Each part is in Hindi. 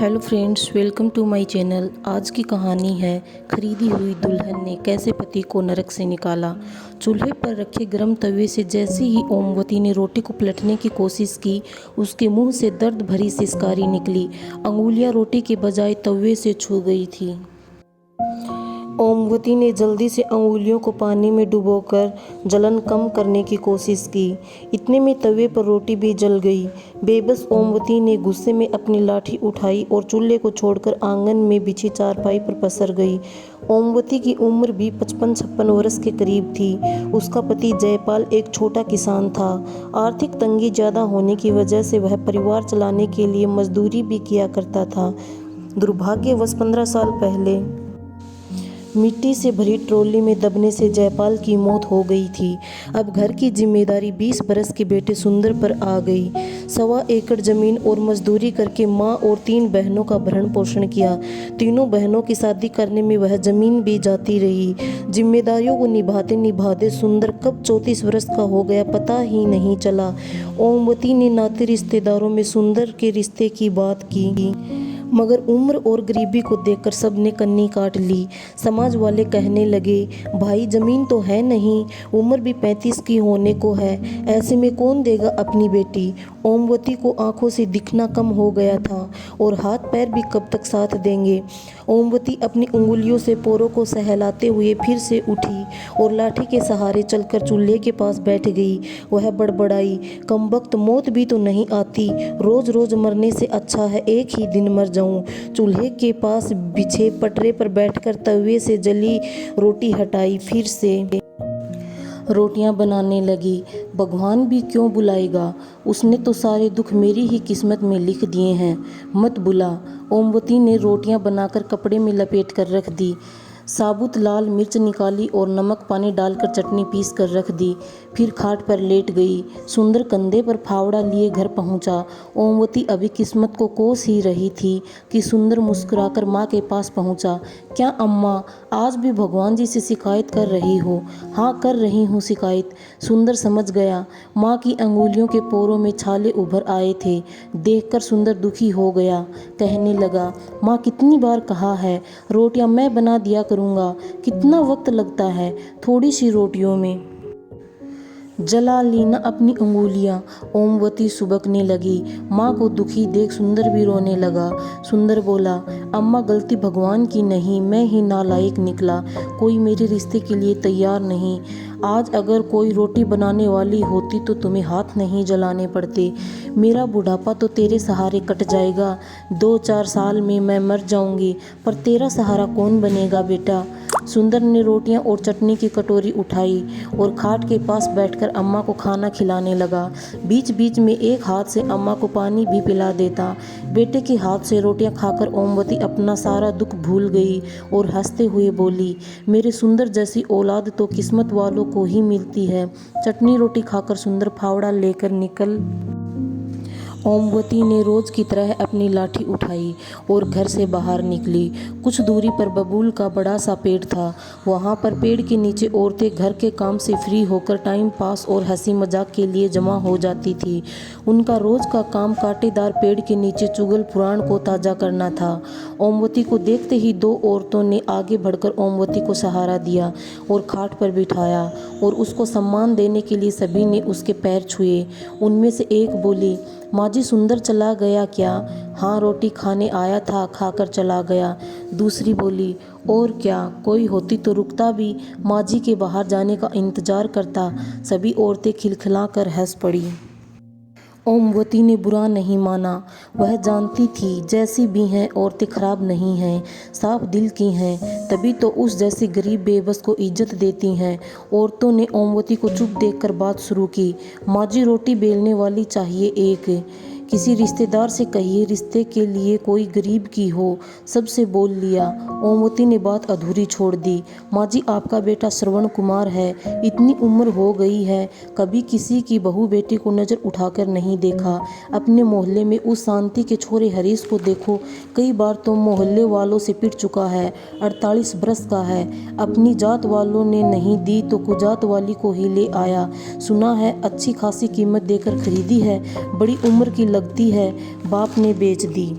Hello friends, welcome to my channel. आज की कहानी है खरीदी हुई दुल्हन ने कैसे पति को नरक से निकाला। चूल्हे पर रखे गर्म तवे से जैसे ही ओमवती ने रोटी को पलटने की कोशिश की, उसके मुंह से दर्द भरी सिसकारी निकली। अंगुलियां रोटी के बजाय तवे से छू गई थी। ओमवती ने जल्दी से अंगुलियों को पानी में डुबोकर जलन कम करने की कोशिश की। इतने में तवे पर रोटी भी जल गई। बेबस ओमवती ने गुस्से में अपनी लाठी उठाई और चूल्हे को छोड़कर आंगन में बिछी चारपाई पर पसर गई। ओमवती की उम्र भी 55-56 वर्ष के करीब थी। उसका पति जयपाल एक छोटा किसान था। आर्थिक तंगी ज़्यादा होने की वजह से वह परिवार चलाने के लिए मजदूरी भी किया करता था। दुर्भाग्यवश 15 साल पहले मिट्टी से भरी ट्रॉली में दबने से जयपाल की मौत हो गई थी। अब घर की जिम्मेदारी 20 बरस के बेटे सुंदर पर आ गई। 1.25 एकड़ जमीन और मजदूरी करके माँ और 3 बहनों का भरण पोषण किया। तीनों बहनों की शादी करने में वह जमीन भी जाती रही। जिम्मेदारियों को निभाते निभाते सुंदर कब 34 वर्ष का हो गया पता ही नहीं चला। ओमवती ने नाते रिश्तेदारों में सुंदर के रिश्ते की बात की, मगर उम्र और गरीबी को देखकर सबने कन्नी काट ली। समाज वाले कहने लगे, भाई जमीन तो है नहीं, उम्र भी 35 की होने को है, ऐसे में कौन देगा अपनी बेटी। ओमवती को आंखों से दिखना कम हो गया था और हाथ पैर भी कब तक साथ देंगे। ओमवती अपनी उंगलियों से पोरों को सहलाते हुए फिर से उठी और लाठी के सहारे चलकर चूल्हे के पास बैठ गई। वह बड़बड़ाई, कमबख्त मौत भी तो नहीं आती, रोज रोज मरने से अच्छा है एक ही दिन मर जाऊं। चूल्हे के पास बिछे पटरे पर बैठकर तवे से जली रोटी हटाई, फिर से रोटियां बनाने लगी। भगवान भी क्यों बुलाएगा, उसने तो सारे दुख मेरी ही किस्मत में लिख दिए हैं, मत बुला। ओमवती ने रोटियां बनाकर कपड़े में लपेट कर रख दी। साबुत लाल मिर्च निकाली और नमक पानी डालकर चटनी पीस कर रख दी। फिर खाट पर लेट गई। सुंदर कंधे पर फावड़ा लिए घर पहुंचा। ओमवती अभी किस्मत को कोस ही रही थी कि सुंदर मुस्कुराकर माँ के पास पहुंचा। क्या अम्मा, आज भी भगवान जी से शिकायत कर रही हो? हाँ, कर रही हूँ शिकायत। सुंदर समझ गया। माँ की अंगुलियों के पोरों में छाले उभर आए थे। देखकर सुंदर दुखी हो गया। कहने लगा, माँ कितनी बार कहा है रोटियां मैं बना दिया करूँगा, कितना वक्त लगता है थोड़ी सी रोटियों में। जला ली ना अपनी अंगुलियां। ओमवती सुबकने लगी। माँ को दुखी देख सुंदर भी रोने लगा। सुंदर बोला, अम्मा गलती भगवान की नहीं, मैं ही नालायक निकला, कोई मेरे रिश्ते के लिए तैयार नहीं। आज अगर कोई रोटी बनाने वाली होती तो तुम्हें हाथ नहीं जलाने पड़ते। मेरा बुढ़ापा तो तेरे सहारे कट जाएगा, 2-4 साल में मैं मर जाऊंगी, पर तेरा सहारा कौन बनेगा बेटा। सुंदर ने रोटियां और चटनी की कटोरी उठाई और खाट के पास बैठकर अम्मा को खाना खिलाने लगा। बीच बीच में एक हाथ से अम्मा को पानी भी पिला देता। बेटे के हाथ से रोटियां खाकर ओमवती अपना सारा दुख भूल गई और हंसते हुए बोली, मेरे सुंदर जैसी औलाद तो किस्मत वालों को ही मिलती है। चटनी रोटी खाकर सुंदर फावड़ा लेकर निकल। ओमवती ने रोज की तरह अपनी लाठी उठाई और घर से बाहर निकली। कुछ दूरी पर बबूल का बड़ा सा पेड़ था। वहाँ पर पेड़ के नीचे औरतें घर के काम से फ्री होकर टाइम पास और हंसी मजाक के लिए जमा हो जाती थी। उनका रोज का काम कांटेदार पेड़ के नीचे चुगल पुराण को ताज़ा करना था। ओमवती को देखते ही 2 औरतों ने आगे बढ़कर ओमवती को सहारा दिया और खाट पर बिठाया और उसको सम्मान देने के लिए सभी ने उसके पैर छुए। उनमें से एक बोली, माँ जी सुंदर चला गया क्या? हाँ, रोटी खाने आया था, खाकर चला गया। दूसरी बोली, और क्या, कोई होती तो रुकता भी, माँ जी के बाहर जाने का इंतजार करता। सभी औरतें खिलखिलाकर हंस पड़ी। ओमवती ने बुरा नहीं माना। वह जानती थी जैसी भी हैं औरतें खराब नहीं हैं, साफ दिल की हैं, तभी तो उस जैसी गरीब बेबस को इज्जत देती हैं। औरतों ने ओमवती को चुप देखकर बात शुरू की। माँ जी रोटी बेलने वाली चाहिए एक, किसी रिश्तेदार से कहिए रिश्ते के लिए कोई गरीब की हो। सबसे बोल लिया। ओमवती ने बात अधूरी छोड़ दी। माँ जी आपका बेटा श्रवण कुमार है, इतनी उम्र हो गई है, कभी किसी की बहू बेटी को नज़र उठाकर नहीं देखा। अपने मोहल्ले में उस शांति के छोरे हरीश को देखो, कई बार तो मोहल्ले वालों से पिट चुका है, 48 बरस का है। अपनी जात वालों ने नहीं दी तो कुजात वाली को ही ले आया। सुना है अच्छी खासी कीमत देकर खरीदी है, बड़ी उम्र की लगती है, बाप ने बेच दी।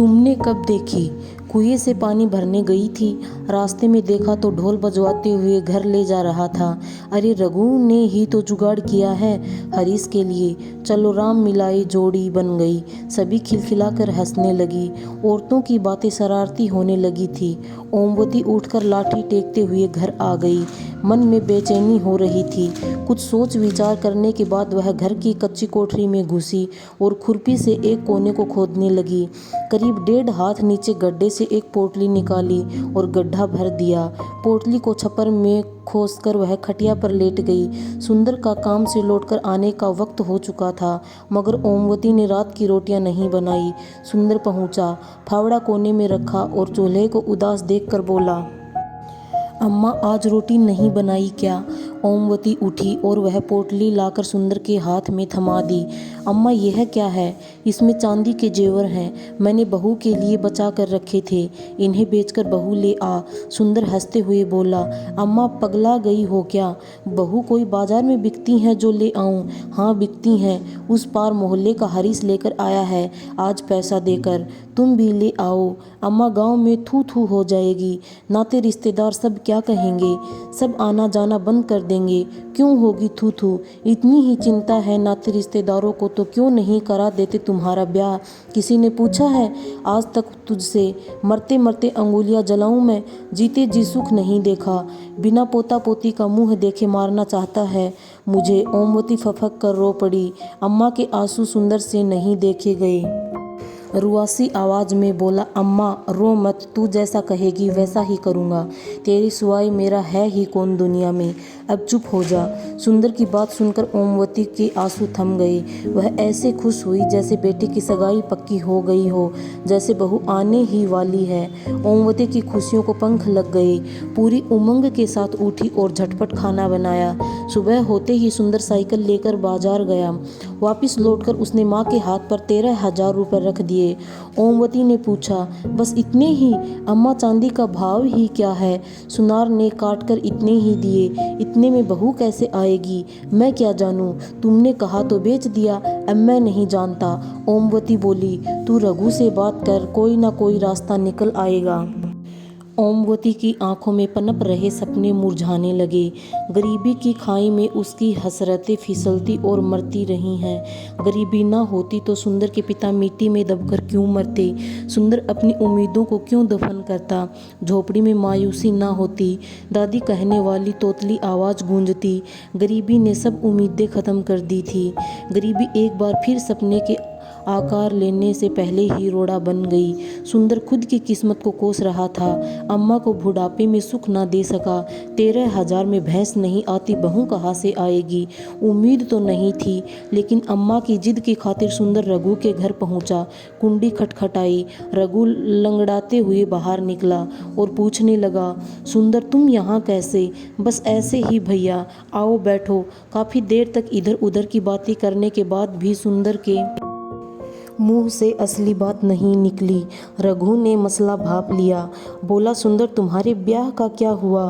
तुमने कब देखी? कुएं से पानी भरने गई थी, रास्ते में देखा तो ढोल बजवाते हुए घर ले जा रहा था। अरे रघु ने ही तो जुगाड़ किया है हरीश के लिए। चलो राम मिलाई जोड़ी बन गई। सभी खिलखिलाकर हंसने लगी। औरतों की बातें शरारती होने लगी थी। ओमवती उठकर लाठी टेकते हुए घर आ गई। मन में बेचैनी हो रही थी। कुछ सोच विचार करने के बाद वह घर की कच्ची कोठरी में घुसी और खुरपी से एक कोने को खोदने लगी। करीब 1.5 हाथ नीचे गड्ढे से एक पोटली निकाली और गड्ढा भर दिया। पोटली को छप्पर में खोसकर वह खटिया पर लेट गई। सुंदर का काम से लौटकर आने का वक्त हो चुका था, मगर ओमवती ने रात की रोटियां नहीं बनाई। सुंदर पहुंचा, फावड़ा कोने में रखा और चूल्हे को उदास देखकर बोला, अम्मा आज रोटी नहीं बनाई क्या? ओमवती उठी और वह पोटली लाकर सुंदर के हाथ में थमा दी। अम्मा यह क्या है? इसमें चांदी के जेवर हैं, मैंने बहू के लिए बचा कर रखे थे, इन्हें बेचकर बहू ले आ। सुंदर हंसते हुए बोला, अम्मा पगला गई हो क्या? बहू कोई बाजार में बिकती हैं जो ले आऊं? हाँ बिकती हैं, उस पार मोहल्ले का हरीश लेकर आया है आज पैसा देकर, तुम भी ले आओ। अम्मा गांव में थू थू हो जाएगी, नाते रिश्तेदार सब क्या कहेंगे? सब आना जाना बंद कर देंगे। क्यों होगी थू थू? इतनी ही चिंता है नाते रिश्तेदारों को तो क्यों नहीं करा देते तुम्हारा ब्याह? किसी ने पूछा है आज तक तुझसे? मरते मरते अंगुलियां जलाऊं मैं, जीते जी सुख नहीं देखा। बिना पोता पोती का मुंह देखे मारना चाहता है मुझे। ओमवती फफक कर रो पड़ी। अम्मा के आंसू सुंदर से नहीं देखे गए। रुआसी आवाज में बोला, अम्मा रो मत, तू जैसा कहेगी वैसा ही करूँगा, तेरी सिवाय मेरा है ही कौन दुनिया में, अब चुप हो जा। सुंदर की बात सुनकर ओमवती के आंसू थम गए। वह ऐसे खुश हुई जैसे बेटी की सगाई पक्की हो गई हो, जैसे बहू आने ही वाली है। ओमवती की खुशियों को पंख लग गए। पूरी उमंग के साथ उठी और झटपट खाना बनाया। सुबह होते ही सुंदर साइकिल लेकर बाजार गया। वापस लौटकर उसने माँ के हाथ पर 13,000 रुपये रख दिए। ओमवती ने पूछा, बस इतने ही? अम्मा चांदी का भाव ही क्या है? सुनार ने काट कर इतने ही दिए। इतने में बहू कैसे आएगी? मैं क्या जानूं? तुमने कहा तो बेच दिया, अब मैं नहीं जानता। ओमवती बोली, तू रघु से बात कर, कोई ना कोई रास्ता निकल आएगा। ओमवती की आंखों में पनप रहे सपने मुरझाने लगे। गरीबी की खाई में उसकी हसरतें फिसलती और मरती रही हैं। गरीबी ना होती तो सुंदर के पिता मिट्टी में दबकर क्यों मरते? सुंदर अपनी उम्मीदों को क्यों दफन करता? झोपड़ी में मायूसी ना होती, दादी कहने वाली तोतली आवाज़ गूंजती। गरीबी ने सब उम्मीदें ख़त्म कर दी थी। गरीबी एक बार फिर सपने के आकार लेने से पहले ही रोड़ा बन गई। सुंदर खुद की किस्मत को कोस रहा था। अम्मा को बुढ़ापे में सुख ना दे सका। 13,000 में भैंस नहीं आती, बहू कहाँ से आएगी? उम्मीद तो नहीं थी, लेकिन अम्मा की जिद की खातिर सुंदर रघु के घर पहुंचा। कुंडी खटखटाई। रघु लंगड़ाते हुए बाहर निकला और पूछने लगा, सुंदर तुम यहाँ कैसे? बस ऐसे ही भैया, आओ बैठो। काफ़ी देर तक इधर उधर की बातें करने के बाद भी सुंदर के मुंह से असली बात नहीं निकली। रघु ने मसला भाप लिया। बोला, सुंदर तुम्हारे ब्याह का क्या हुआ?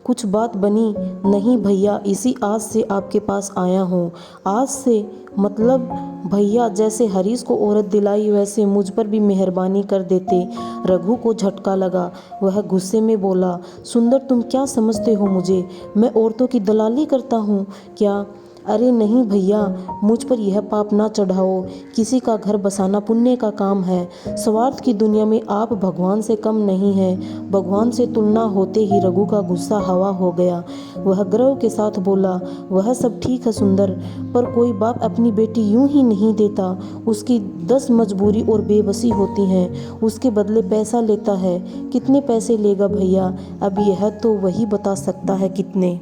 कुछ बात बनी? नहीं भैया, इसी आस से आपके पास आया हूँ। आज से? मतलब भैया, जैसे हरीश को औरत दिलाई वैसे मुझ पर भी मेहरबानी कर देते। रघु को झटका लगा। वह गुस्से में बोला, सुंदर तुम क्या समझते हो मुझे? मैं औरतों की दलाली करता हूँ क्या? अरे नहीं भैया, मुझ पर यह पाप ना चढ़ाओ। किसी का घर बसाना पुण्य का काम है। स्वार्थ की दुनिया में आप भगवान से कम नहीं हैं। भगवान से तुलना होते ही रघु का गुस्सा हवा हो गया। वह गर्व के साथ बोला, वह सब ठीक है सुंदर, पर कोई बाप अपनी बेटी यूं ही नहीं देता। उसकी 10 मजबूरी और बेबसी होती हैं, उसके बदले पैसा लेता है। कितने पैसे लेगा भैया? अब यह तो वही बता सकता है। कितने?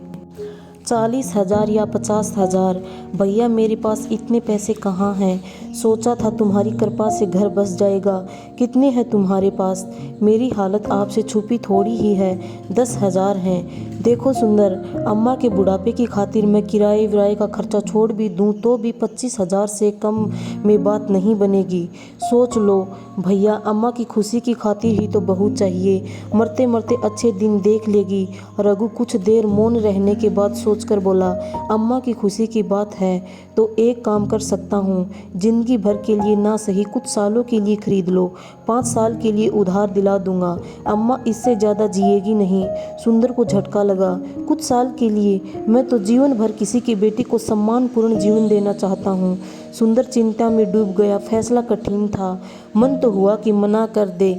40,000 या 50,000? भैया मेरे पास इतने पैसे कहाँ हैं? सोचा था तुम्हारी कृपा से घर बस जाएगा। कितने हैं तुम्हारे पास? मेरी हालत आपसे छुपी थोड़ी ही है। 10,000 हैं। देखो सुंदर, अम्मा के बुढ़ापे की खातिर मैं किराए विराए का खर्चा छोड़ भी दूं तो भी 25,000 से कम में बात नहीं बनेगी। सोच लो भैया, अम्मा की खुशी की खातिर ही तो बहू चाहिए। मरते मरते अच्छे दिन देख लेगी। रघु कुछ देर मौन रहने के बाद सोच सोचकर बोला, अम्मा की खुशी की बात है तो एक काम कर सकता हूँ, जिंदगी भर के लिए ना सही कुछ सालों के लिए खरीद लो, 5 साल के लिए उधार दिला दूंगा, अम्मा इससे ज़्यादा जिएगी नहीं। सुंदर को झटका लगा, कुछ साल के लिए? मैं तो जीवन भर किसी की बेटी को सम्मानपूर्ण जीवन देना चाहता हूँ। सुंदर चिंता में डूब गया। फैसला कठिन था। मन तो हुआ कि मना कर दे,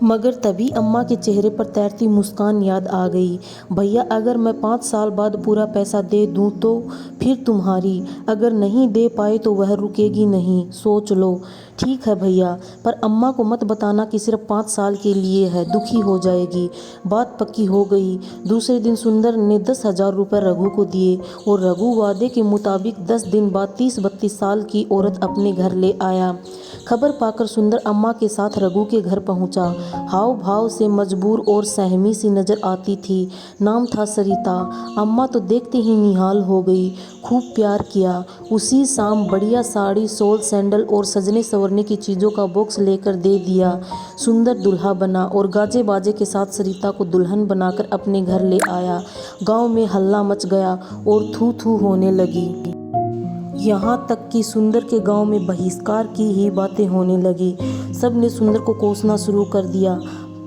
मगर तभी अम्मा के चेहरे पर तैरती मुस्कान याद आ गई। भैया, अगर मैं 5 साल बाद पूरा पैसा दे दूं तो फिर तुम्हारी, अगर नहीं दे पाए तो वह रुकेगी नहीं, सोच लो। ठीक है भैया, पर अम्मा को मत बताना कि सिर्फ 5 साल के लिए है, दुखी हो जाएगी। बात पक्की हो गई। दूसरे दिन सुंदर ने 10,000 रुपये रघु को दिए और रघु वादे के मुताबिक 10 दिन बाद 30-32 साल की औरत अपने घर ले आया। खबर पाकर सुंदर अम्मा के साथ रघु के घर पहुंचा। हाव भाव से मजबूर और सहमी सी नजर आती थी। नाम था सरिता। अम्मा तो देखते ही निहाल हो गई। खूब प्यार किया। उसी शाम बढ़िया साड़ी, शॉल, सैंडल और सजने संवरने की चीज़ों का बॉक्स लेकर दे दिया। सुंदर दूल्हा बना और गाजे बाजे के साथ सरिता को दुल्हन बनाकर अपने घर ले आया। गांव में हल्ला मच गया और थू थू होने लगी। यहाँ तक कि सुंदर के गांव में बहिष्कार की ही बातें होने लगी। सब ने सुंदर को कोसना शुरू कर दिया।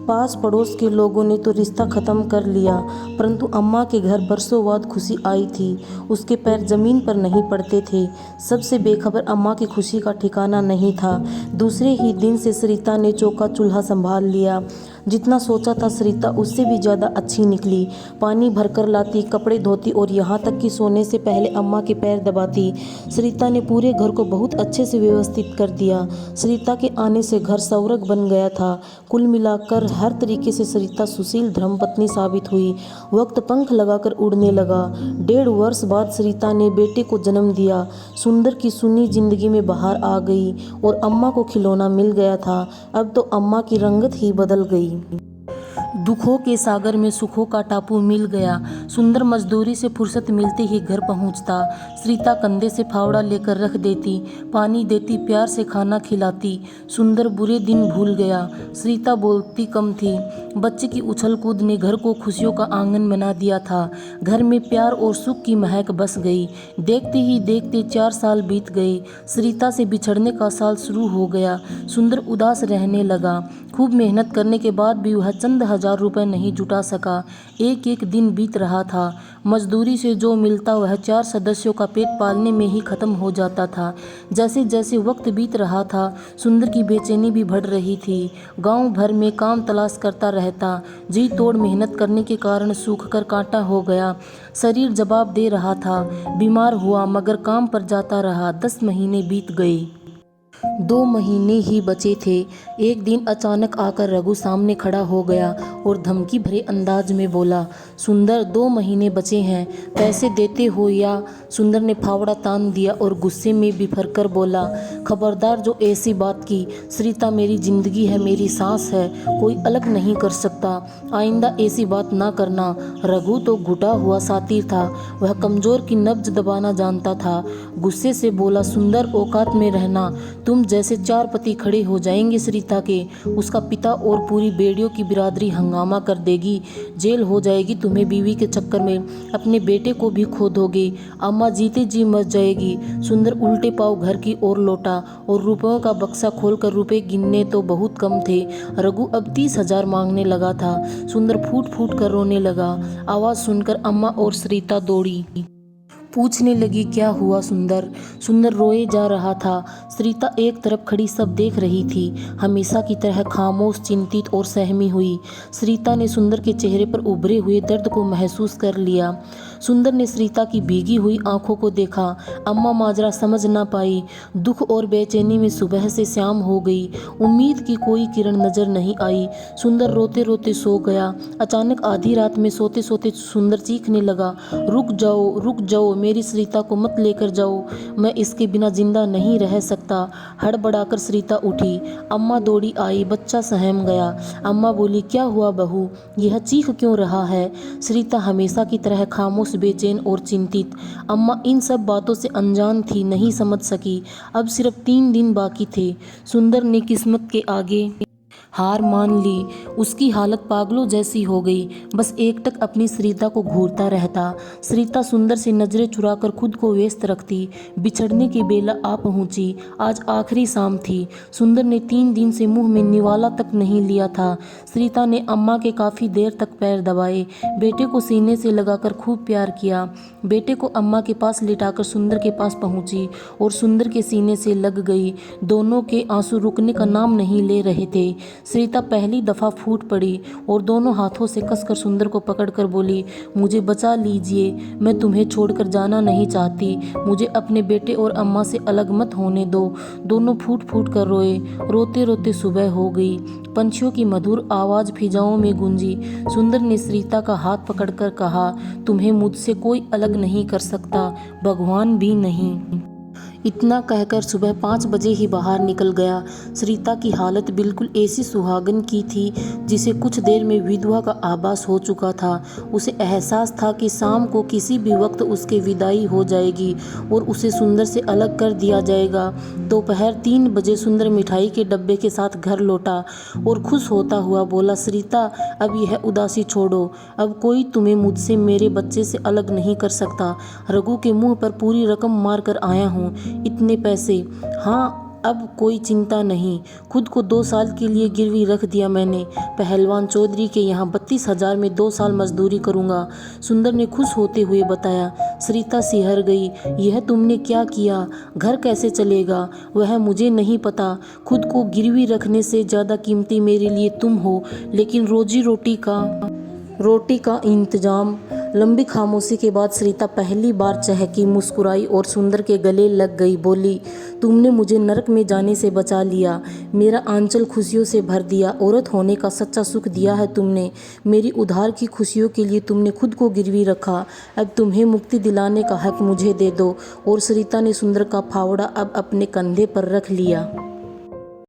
पास पड़ोस के लोगों ने तो रिश्ता ख़त्म कर लिया, परंतु अम्मा के घर बरसों बाद खुशी आई थी। उसके पैर ज़मीन पर नहीं पड़ते थे। सबसे बेखबर अम्मा की खुशी का ठिकाना नहीं था। दूसरे ही दिन से सरिता ने चौका चूल्हा संभाल लिया। जितना सोचा था सरिता उससे भी ज़्यादा अच्छी निकली। पानी भरकर लाती, कपड़े धोती और यहाँ तक कि सोने से पहले अम्मा के पैर दबाती। सरिता ने पूरे घर को बहुत अच्छे से व्यवस्थित कर दिया। सरिता के आने से घर स्वर्ग बन गया था। कुल मिलाकर हर तरीके से सरिता सुशील धर्मपत्नी साबित हुई। वक्त पंख लगाकर उड़ने लगा। 1.5 वर्ष बाद सरिता ने बेटे को जन्म दिया। सुंदर की सुनी जिंदगी में बहार आ गई और अम्मा को खिलौना मिल गया था। अब तो अम्मा की रंगत ही बदल गई। दुखों के सागर में सुखों का टापू मिल गया। सुंदर मजदूरी से फुर्सत मिलते ही घर पहुंचता। सरिता कंधे से फावड़ा लेकर रख देती, पानी देती, प्यार से खाना खिलाती। सुंदर बुरे दिन भूल गया। सरिता बोलती कम थी। बच्चे की उछल कूद ने घर को खुशियों का आंगन बना दिया था। घर में प्यार और सुख की महक बस गई। देखते ही देखते 4 साल बीत गए। सरिता से बिछड़ने का साल शुरू हो गया। सुंदर उदास रहने लगा। खूब मेहनत करने के बाद भी वह चंद 1000 रुपये नहीं जुटा सका। एक एक दिन बीत रहा था। मजदूरी से जो मिलता वह 4 सदस्यों का पेट पालने में ही खत्म हो जाता था। जैसे जैसे वक्त बीत रहा था, सुंदर की बेचैनी भी बढ़ रही थी। गांव भर में काम तलाश करता रहता। जी तोड़ मेहनत करने के कारण सूख कर कांटा हो गया। शरीर जवाब दे रहा था। बीमार हुआ मगर काम पर जाता रहा। 10 महीने बीत गए। 2 महीने ही बचे थे। एक दिन अचानक आकर रघु सामने खड़ा हो गया और धमकी भरे अंदाज में बोला, सुंदर 2 महीने बचे हैं, पैसे देते हो या? सुंदर ने फावड़ा तान दिया और गुस्से में बिफर कर बोला, खबरदार जो ऐसी बात की। सरिता मेरी जिंदगी है, मेरी सांस है, कोई अलग नहीं कर सकता। आइंदा ऐसी बात ना करना। रघु तो घुटा हुआ सातिर था। वह कमजोर की नब्ज दबाना जानता था। गुस्से से बोला, सुंदर औकात में रहना। तुम जैसे 4 पति खड़े हो जाएंगे सरिता के, उसका पिता और पूरी बेड़ियों की बिरादरी हंगामा कर देगी। जेल हो जाएगी तुम्हें बीवी के चक्कर में। अपने बेटे को भी खो दोगे। अम्मा जीते जी मर जाएगी। सुंदर उल्टे पांव घर की ओर लौटा और रुपयों का बक्सा खोलकर रुपए गिनने तो बहुत कम थे। रघु अब 30,000 मांगने लगा था। सुंदर फूट फूट कर रोने लगा। आवाज सुनकर अम्मा और सरिता दौड़ी। पूछने लगी, क्या हुआ सुंदर? सुंदर रोए जा रहा था। सरिता एक तरफ खड़ी सब देख रही थी, हमेशा की तरह खामोश, चिंतित और सहमी हुई। सरिता ने सुंदर के चेहरे पर उभरे हुए दर्द को महसूस कर लिया। सुंदर ने सरिता की भीगी हुई आंखों को देखा। अम्मा माजरा समझ ना पाई। दुख और बेचैनी में सुबह से शाम हो गई। उम्मीद की कोई किरण नजर नहीं आई। सुंदर रोते रोते सो गया। अचानक आधी रात में सोते सोते सुंदर चीखने लगा, रुक जाओ, मेरी सरिता को मत लेकर जाओ, मैं इसके बिना जिंदा नहीं रह सकता। हड़बड़ाकर सरिता उठी। अम्मा दौड़ी आई। बच्चा सहम गया। अम्मा बोली, क्या हुआ बहू, यह चीख क्यों रहा है? सरिता हमेशा की तरह खामोश, बेचैन और चिंतित। अम्मा इन सब बातों से अनजान थी, नहीं समझ सकी। अब सिर्फ 3 दिन बाकी थे। सुंदर ने किस्मत के आगे हार मान ली। उसकी हालत पागलों जैसी हो गई, बस एकटक अपनी सरिता को घूरता रहता। सरिता सुंदर से नजरें चुराकर खुद को व्यस्त रखती। बिछड़ने की बेला आ पहुंची। आज आखिरी शाम थी। सुंदर ने 3 दिन से मुंह में निवाला तक नहीं लिया था। सरिता ने अम्मा के काफी देर तक पैर दबाए, बेटे को सीने से लगाकर खूब प्यार किया। बेटे को अम्मा के पास लिटाकर सुंदर के पास पहुंची और सुंदर के सीने से लग गई। दोनों के आंसू रुकने का नाम नहीं ले रहे थे। सरिता पहली दफा फूट पड़ी और दोनों हाथों से कसकर सुंदर को पकड़कर बोली, मुझे बचा लीजिए, मैं तुम्हें छोड़कर जाना नहीं चाहती। मुझे अपने बेटे और अम्मा से अलग मत होने दो। दोनों फूट फूट कर रोए। रोते रोते सुबह हो गई। पंछियों की मधुर आवाज फिजाओं में गूंजी। सुंदर ने सरिता का हाथ पकड़कर कहा, तुम्हें मुझसे कोई अलग नहीं कर सकता, भगवान भी नहीं। इतना कहकर सुबह 5 बजे ही बाहर निकल गया। सरिता की हालत बिल्कुल ऐसी सुहागन की थी जिसे कुछ देर में विधवा का आभास हो चुका था। उसे एहसास था कि शाम को किसी भी वक्त उसकी विदाई हो जाएगी और उसे सुंदर से अलग कर दिया जाएगा। दोपहर 3 बजे सुंदर मिठाई के डब्बे के साथ घर लौटा और खुश होता हुआ बोला, सरिता अब यह उदासी छोड़ो, अब कोई तुम्हें मुझसे मेरे बच्चे से अलग नहीं कर सकता। रघु के मुंह पर पूरी रकम मार कर आया हूँ, इतने पैसे। हाँ, अब कोई चिंता नहीं। खुद को 2 साल के लिए गिरवी रख दिया मैंने। पहलवान चौधरी के यहाँ 32,000 में 2 साल मजदूरी करूँगा, सुंदर ने खुश होते हुए बताया। सरिता सिहर गई। यह तुमने क्या किया? घर कैसे चलेगा? वह मुझे नहीं पता। खुद को गिरवी रखने से ज़्यादा कीमती मेरे लिए तुम हो, लेकिन रोजी रोटी का इंतजाम। लंबी खामोशी के बाद सरिता पहली बार चहकी, मुस्कुराई और सुंदर के गले लग गई। बोली, तुमने मुझे नरक में जाने से बचा लिया, मेरा आंचल खुशियों से भर दिया। औरत होने का सच्चा सुख दिया है तुमने। मेरी उधार की खुशियों के लिए तुमने खुद को गिरवी रखा। अब तुम्हें मुक्ति दिलाने का हक मुझे दे दो। और सरिता ने सुंदर का फावड़ा अब अपने कंधे पर रख लिया।